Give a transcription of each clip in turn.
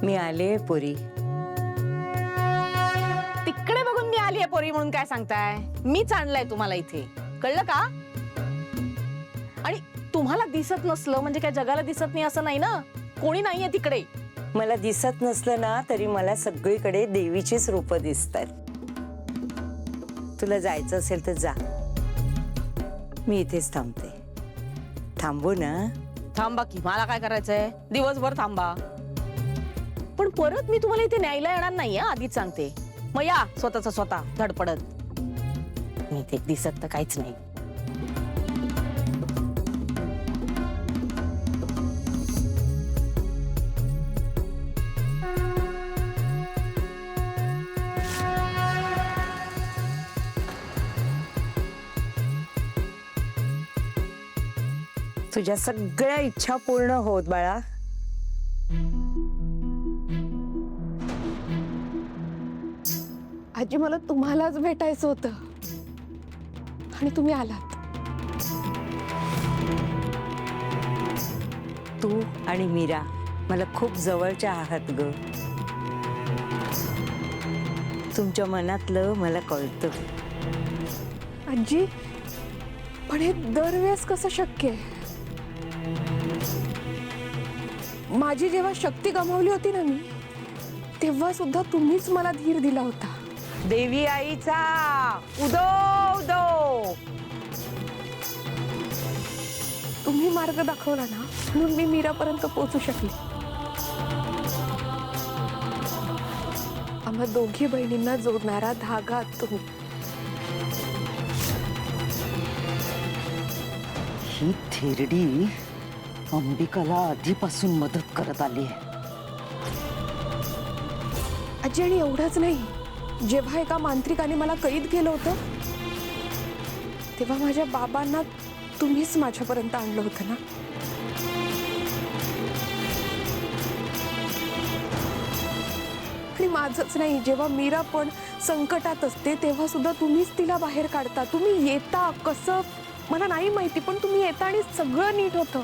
मी आले पोरी. तिकडे बघून मी आली आहे पोरी म्हणून काय सांगताय? मीच आणलंय तुम्हाला इथे, कळलं का? आणि तुम्हाला दिसत नसलं म्हणजे काय जगाला दिसत नाही असं नाही ना? कोणी नाहीये तिकडे. मला दिसत नसलं ना तरी मला सगळीकडे देवीचीच रूप दिसतात. तुला जायचं असेल तर जा, मी इथेच थांबते. थांबू ना? थांबा की, मला काय करायचंय? दिवसभर थांबा. पण परत मी तुम्हाला इथे न्यायला येणार नाही, आधीच सांगते. मग या स्वतः धडपडत. मी इथे दिसत तर काहीच नाही. तुझ्या सगळ्या इच्छा पूर्ण होत बाळा. आजी, मला तुम्हालाच भेटायचं होतं आणि तुम्ही आलात. तू आणि मीरा मला खूप जवळच्या आहात ग. तुमच्या मनातलं मला कळतं. आजी, पण हे दरवेळेस कसं शक्य आहे? माझी जेव्हा शक्ती गमावली होती ना मी, तेव्हा सुद्धा तुम्हीच मला धीर दिला होता. देवी आईचा उदो उदो. तुम्ही मार्ग दाखवला ना, म्हणून मी मीरापर्यंत पोहोचू शकले. आम्हा दोघी बहिणींना जोडणारा धागा तुम्ही. ही थेरडी अंबिकाला आधीपासून मदत करत आली आहे. आजी, आणि एवढंच नाही, जेव्हा एका मांत्रिकाने मला कैद केलं होतं तेव्हा माझ्या बाबांना तुम्हीच माझ्यापर्यंत आणलं होतं ना. आणि माझंच नाही, जेव्हा मीरा पण संकटात असते तेव्हा सुद्धा तुम्हीच तिला बाहेर काढता. तुम्ही येता, कसं मला नाही माहिती, पण तुम्ही येता आणि सगळं नीट होतं.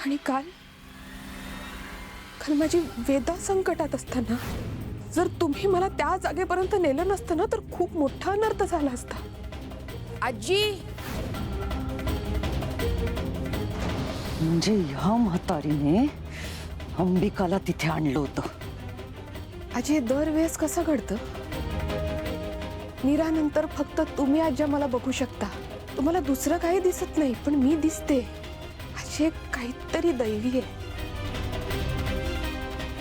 आणि काल माझी वेदा संकटात असताना जर तुम्ही मला त्या जागेपर्यंत नेलं नसतं ना, तर खूप मोठा अनर्थ झाला असता. आजी, म्हणजे ह्या म्हातारीने अंबिकाला तिथे आणलं होतं. आजी, हे दरवेळेस कसं घडतं? मीरानंतर फक्त तुम्ही आजी मला बघू शकता. तुम्हाला दुसरं काही दिसत नाही, पण मी दिसते. आजी, हे काहीतरी दैवी आहे.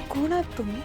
कोण आहात तुम्ही?